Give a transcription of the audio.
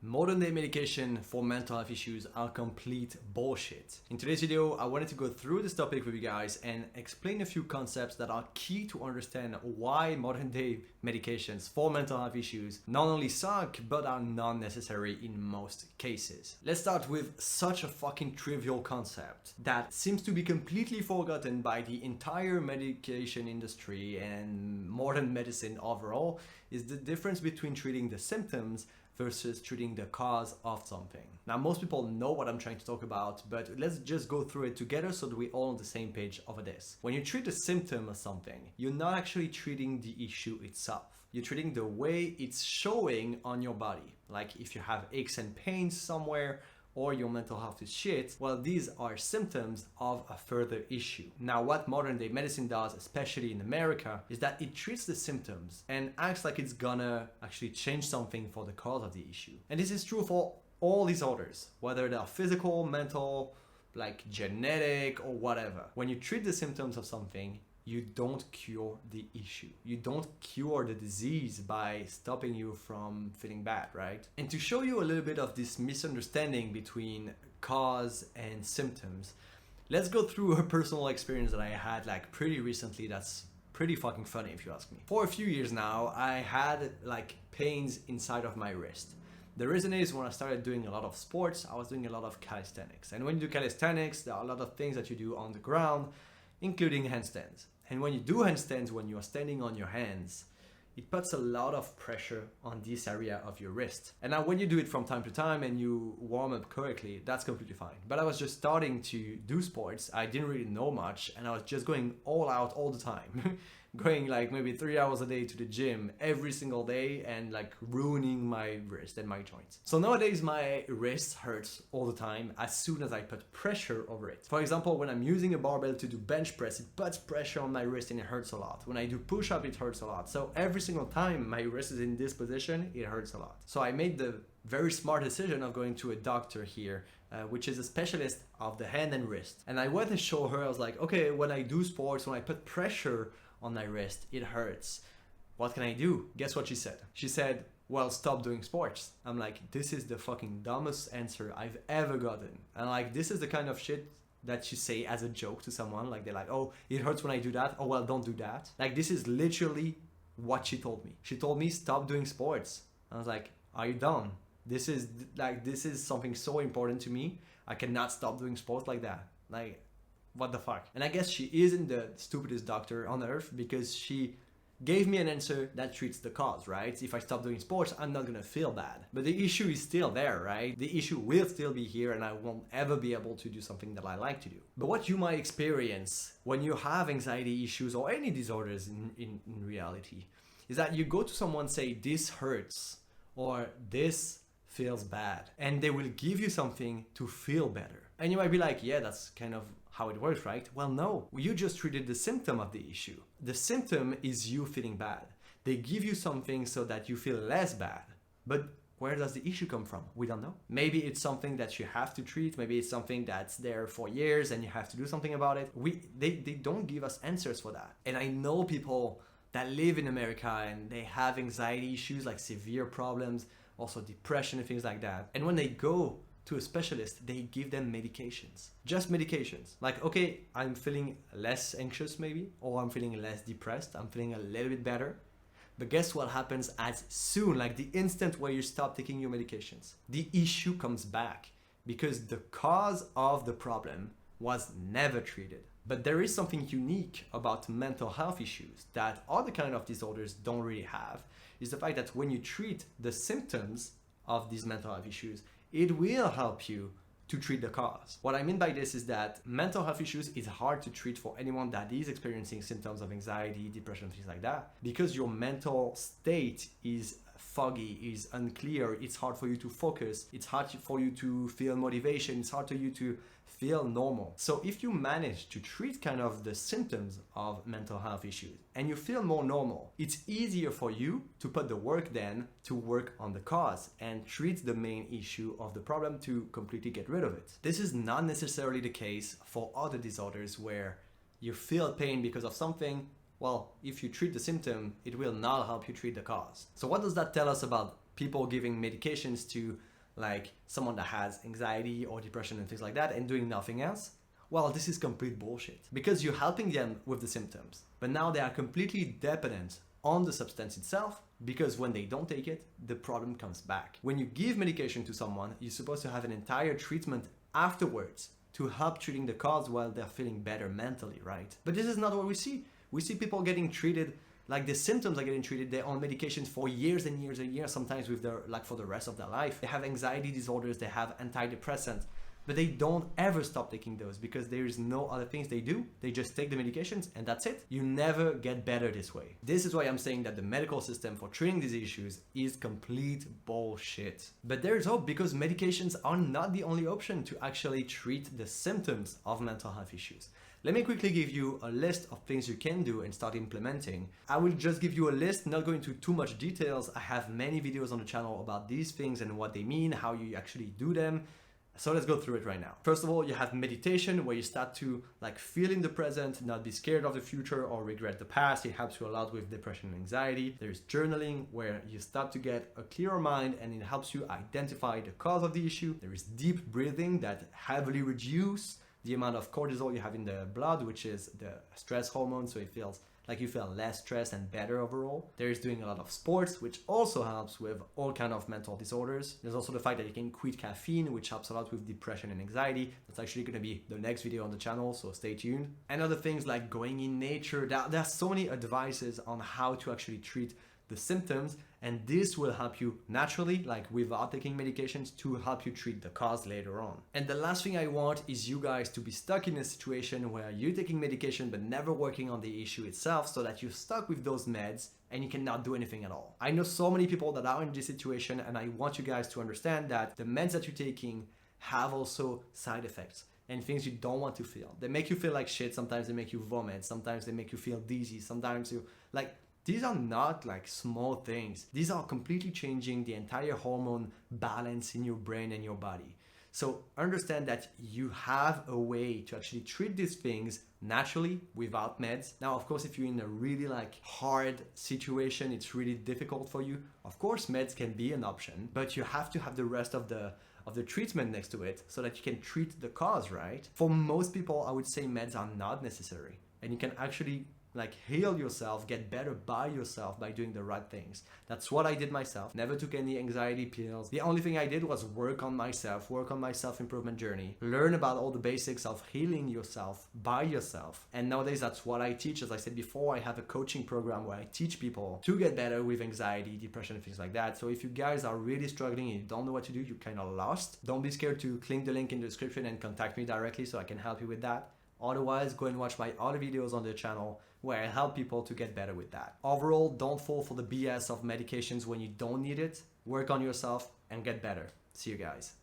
Modern day medication for mental health issues are complete bullshit. In today's video, I wanted to go through this topic with you guys and explain a few concepts that are key to understand why modern day medications for mental health issues not only suck, but are not necessary in most cases. Let's start with such a fucking trivial concept that seems to be completely forgotten by the entire medication industry and modern medicine overall, is the difference between treating the symptoms versus treating the cause of something. Now, most people know what I'm trying to talk about, but let's just go through it together so that we're all on the same page over this. When you treat the symptom of something, you're not actually treating the issue itself. You're treating the way it's showing on your body. Like if you have aches and pains somewhere, or your mental health is shit, well, these are symptoms of a further issue. Now, what modern day medicine does, especially in America, is that it treats the symptoms and acts like it's gonna actually change something for the cause of the issue. And this is true for all disorders, whether they're physical, mental, like genetic, or whatever. When you treat the symptoms of something, you don't cure the issue. You don't cure the disease by stopping you from feeling bad, right? And to show you a little bit of this misunderstanding between cause and symptoms, let's go through a personal experience that I had like pretty recently that's pretty fucking funny if you ask me. For a few years now, I had like pains inside of my wrist. The reason is when I started doing a lot of sports, I was doing a lot of calisthenics. And when you do calisthenics, there are a lot of things that you do on the ground, including handstands. And when you do handstands, when you are standing on your hands, it puts a lot of pressure on this area of your wrist. And now when you do it from time to time and you warm up correctly, that's completely fine. But I was just starting to do sports. I didn't really know much and I was just going all out all the time. Going like maybe 3 hours a day to the gym every single day and like ruining my wrist and my joints. So nowadays my wrist hurts all the time as soon as I put pressure over it. For example, when I'm using a barbell to do bench press, it puts pressure on my wrist and it hurts a lot. When I do push-up, it hurts a lot. So every single time my wrist is in this position, it hurts a lot. So I made the very smart decision of going to a doctor here, which is a specialist of the hand and wrist. And I went and showed her, I was like, okay, when I do sports, when I put pressure on my wrist, it hurts. What can I do? Guess what she said? She said, well, stop doing sports. I'm like, this is the fucking dumbest answer I've ever gotten. And like, this is the kind of shit that you say as a joke to someone. Like they're like, oh, it hurts when I do that. Oh, well, don't do that. Like this is literally what she told me. She told me stop doing sports. I was like, are you dumb? This is something so important to me. I cannot stop doing sports like that. Like, what the fuck? And I guess she isn't the stupidest doctor on earth because she gave me an answer that treats the cause, right? If I stop doing sports, I'm not gonna feel bad. But the issue is still there, right? The issue will still be here and I won't ever be able to do something that I like to do. But what you might experience when you have anxiety issues or any disorders in reality is that you go to someone, say, this hurts or this feels bad, and they will give you something to feel better. And you might be like, yeah, that's kind of how it works, right? Well, no, you just treated the symptom of the issue. The symptom is you feeling bad. They give you something so that you feel less bad. But where does the issue come from? We don't know. Maybe it's something that you have to treat. Maybe it's something that's there for years and you have to do something about it. They don't give us answers for that. And I know people that live in America and they have anxiety issues, like severe problems, also depression and things like that. And when they go to a specialist, they give them medications. Just medications. Like, okay, I'm feeling less anxious maybe, or I'm feeling less depressed, I'm feeling a little bit better. But guess what happens as soon, like the instant where you stop taking your medications? The issue comes back because the cause of the problem was never treated. But there is something unique about mental health issues that other kind of disorders don't really have, is the fact that when you treat the symptoms of these mental health issues, it will help you to treat the cause. What I mean by this is that mental health issues is hard to treat for anyone that is experiencing symptoms of anxiety, depression, things like that, because your mental state is foggy, is unclear, it's hard for you to focus, it's hard for you to feel motivation, it's hard for you to feel normal. So if you manage to treat kind of the symptoms of mental health issues and you feel more normal, it's easier for you to put the work then to work on the cause and treat the main issue of the problem to completely get rid of it. This is not necessarily the case for other disorders where you feel pain because of something. Well, if you treat the symptom, it will not help you treat the cause. So what does that tell us about people giving medications to like someone that has anxiety or depression and things like that and doing nothing else, well, this is complete bullshit because you're helping them with the symptoms, but now they are completely dependent on the substance itself, because when they don't take it, the problem comes back. When you give medication to someone, you're supposed to have an entire treatment afterwards to help treating the cause while they're feeling better mentally, right? But this is not what we see. We see people getting treated like the symptoms are getting treated. They're on medications for years and years and years, sometimes with their, like, for the rest of their life. They have anxiety disorders, they have antidepressants, but they don't ever stop taking those because there is no other things they do. They just take the medications and that's it. You never get better this way. This is why I'm saying that the medical system for treating these issues is complete bullshit. But there's hope, because medications are not the only option to actually treat the symptoms of mental health issues. Let me quickly give you a list of things you can do and start implementing. I will just give you a list, not go into too much details. I have many videos on the channel about these things and what they mean, how you actually do them. So let's go through it right now. First of all, you have meditation, where you start to like feel in the present, not be scared of the future or regret the past. It helps you a lot with depression and anxiety. There's journaling, where you start to get a clearer mind and it helps you identify the cause of the issue. There is deep breathing that heavily reduces the amount of cortisol you have in the blood, which is the stress hormone, so it feels like you feel less stressed and better overall. There's doing a lot of sports, which also helps with all kind of mental disorders. There's also the fact that you can quit caffeine, which helps a lot with depression and anxiety. That's actually going to be the next video on the channel, so stay tuned. And other things like going in nature. There are so many advices on how to actually treat the symptoms, and this will help you naturally, like without taking medications, to help you treat the cause later on. And the last thing I want is you guys to be stuck in a situation where you're taking medication but never working on the issue itself, so that you're stuck with those meds and you cannot do anything at all. I know so many people that are in this situation, and I want you guys to understand that the meds that you're taking have also side effects and things you don't want to feel. They make you feel like shit. Sometimes they make you vomit. Sometimes they make you feel dizzy. Sometimes you like, these are not like small things. These are completely changing the entire hormone balance in your brain and your body. So understand that you have a way to actually treat these things naturally without meds. Now, of course, if you're in a really like hard situation, it's really difficult for you, of course, meds can be an option, but you have to have the rest of the treatment next to it so that you can treat the cause, right? For most people, I would say meds are not necessary, and you can actually like heal yourself, get better by yourself by doing the right things. That's what I did myself. Never took any anxiety pills. The only thing I did was work on my self-improvement journey, learn about all the basics of healing yourself by yourself. And nowadays, that's what I teach. As I said before, I have a coaching program where I teach people to get better with anxiety, depression, and things like that. So if you guys are really struggling and you don't know what to do, you're kind of lost, don't be scared to click the link in the description and contact me directly so I can help you with that. Otherwise, go and watch my other videos on the channel where I help people to get better with that. Overall, don't fall for the BS of medications when you don't need it. Work on yourself and get better. See you guys.